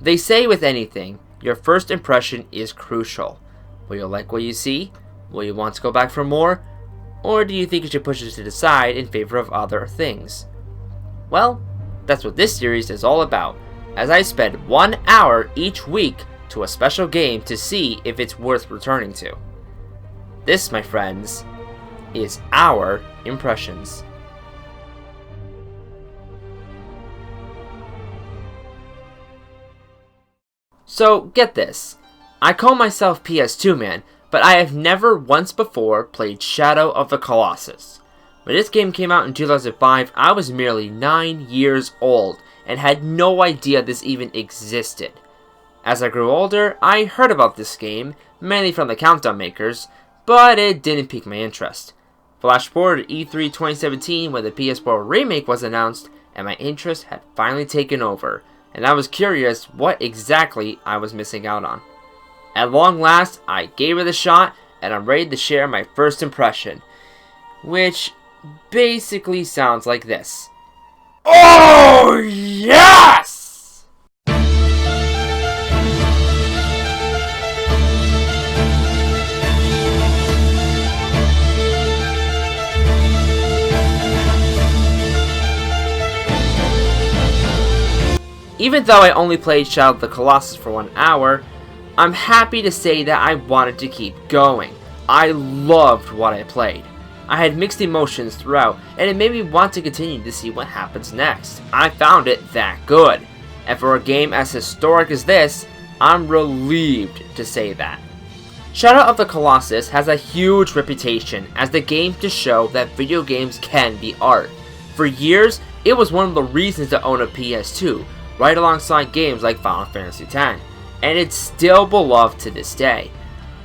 They say with anything, your first impression is crucial. Will you like what you see? Will you want to go back for more? Or do you think you should push it to the side in favor of other things? Well, that's what this series is all about, as I spend 1 hour each week to a special game to see if it's worth returning to. This, my friends, is our impressions. So, get this. I call myself PS2Man, but I have never once before played Shadow of the Colossus. When this game came out in 2005, I was merely 9 years old and had no idea this even existed. As I grew older, I heard about this game, mainly from the countdown makers, but it didn't pique my interest. Flash forward to E3 2017 when the PS4 remake was announced, and my interest had finally taken over, and I was curious what exactly I was missing out on. At long last, I gave it a shot, and I'm ready to share my first impression, which basically sounds like this. Oh yes! Even though I only played Shadow of the Colossus for 1 hour, I'm happy to say that I wanted to keep going. I loved what I played. I had mixed emotions throughout, and it made me want to continue to see what happens next. I found it that good. And for a game as historic as this, I'm relieved to say that. Shadow of the Colossus has a huge reputation as the game to show that video games can be art. For years, it was one of the reasons to own a PS2, right alongside games like Final Fantasy X, and it's still beloved to this day.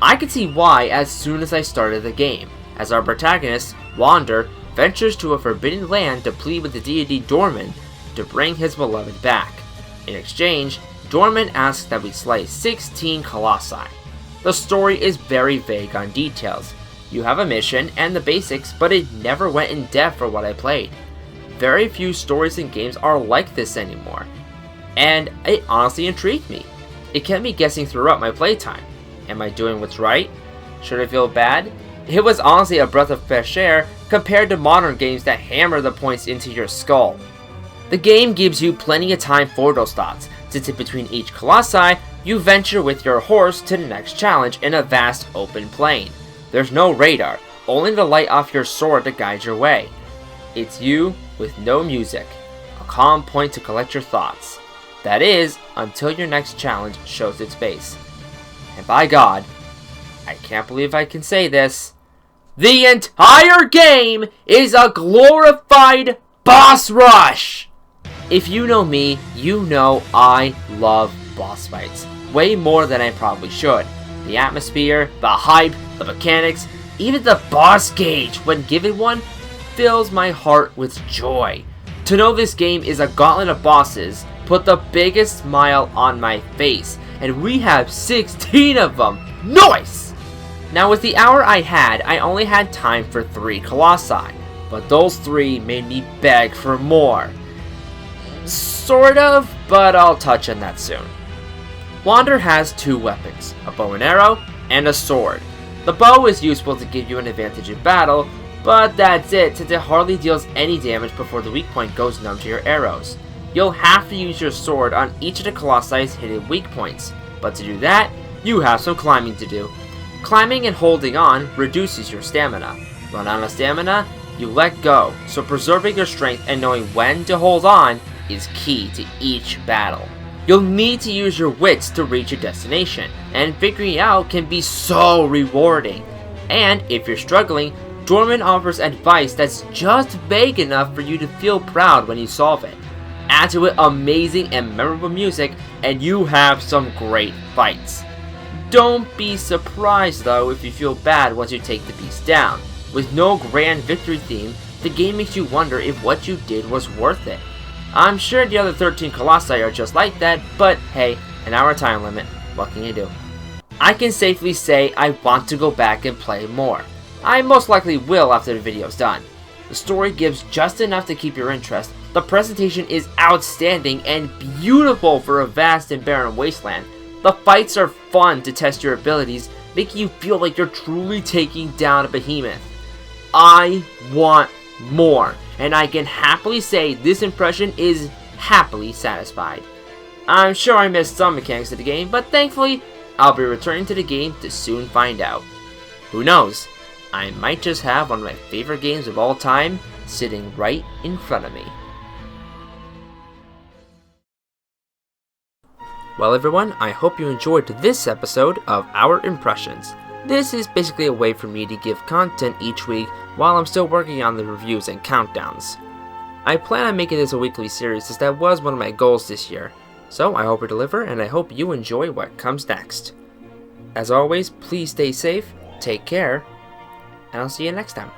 I could see why as soon as I started the game, as our protagonist, Wander, ventures to a forbidden land to plead with the deity Dorman to bring his beloved back. In exchange, Dorman asks that we slay 16 Colossi. The story is very vague on details. You have a mission and the basics, but it never went in depth for what I played. Very few stories and games are like this anymore, and it honestly intrigued me. It kept me guessing throughout my playtime. Am I doing what's right? Should I feel bad? It was honestly a breath of fresh air compared to modern games that hammer the points into your skull. The game gives you plenty of time for those thoughts, since in between each Colossi, you venture with your horse to the next challenge in a vast open plain. There's no radar, only the light off your sword to guide your way. It's you with no music, a calm point to collect your thoughts. That is, until your next challenge shows its face. And by God, I can't believe I can say this, the entire game is a glorified boss rush! If you know me, you know I love boss fights. Way more than I probably should. The atmosphere, the hype, the mechanics, even the boss gauge, when given one, fills my heart with joy. To know this game is a gauntlet of bosses put the biggest smile on my face, and we have 16 of them. Nice! Now with the hour I had, I only had time for 3 Colossi, but those 3 made me beg for more. Sort of, but I'll touch on that soon. Wander has 2 weapons, a bow and arrow, and a sword. The bow is useful to give you an advantage in battle, but that's it, since it hardly deals any damage before the weak point goes numb to your arrows. You'll have to use your sword on each of the Colossus' hidden weak points, but to do that, you have some climbing to do. Climbing and holding on reduces your stamina. Run out of stamina, you let go, so preserving your strength and knowing when to hold on is key to each battle. You'll need to use your wits to reach your destination, and figuring it out can be so rewarding. And if you're struggling, Dorman offers advice that's just vague enough for you to feel proud when you solve it. Add to it amazing and memorable music, and you have some great fights. Don't be surprised though if you feel bad once you take the beast down. With no grand victory theme, the game makes you wonder if what you did was worth it. I'm sure the other 13 Colossi are just like that, but hey, an hour time limit, what can you do? I can safely say I want to go back and play more. I most likely will after the video's done. The story gives just enough to keep your interest, The presentation is outstanding and beautiful for a vast and barren wasteland. The fights are fun to test your abilities, making you feel like you're truly taking down a behemoth. I want more, and I can happily say this impression is happily satisfied. I'm sure I missed some mechanics of the game, but thankfully, I'll be returning to the game to soon find out. Who knows, I might just have one of my favorite games of all time sitting right in front of me. Well everyone, I hope you enjoyed this episode of Our Impressions. This is basically a way for me to give content each week while I'm still working on the reviews and countdowns. I plan on making this a weekly series as that was one of my goals this year. So I hope I deliver, and I hope you enjoy what comes next. As always, please stay safe, take care, and I'll see you next time.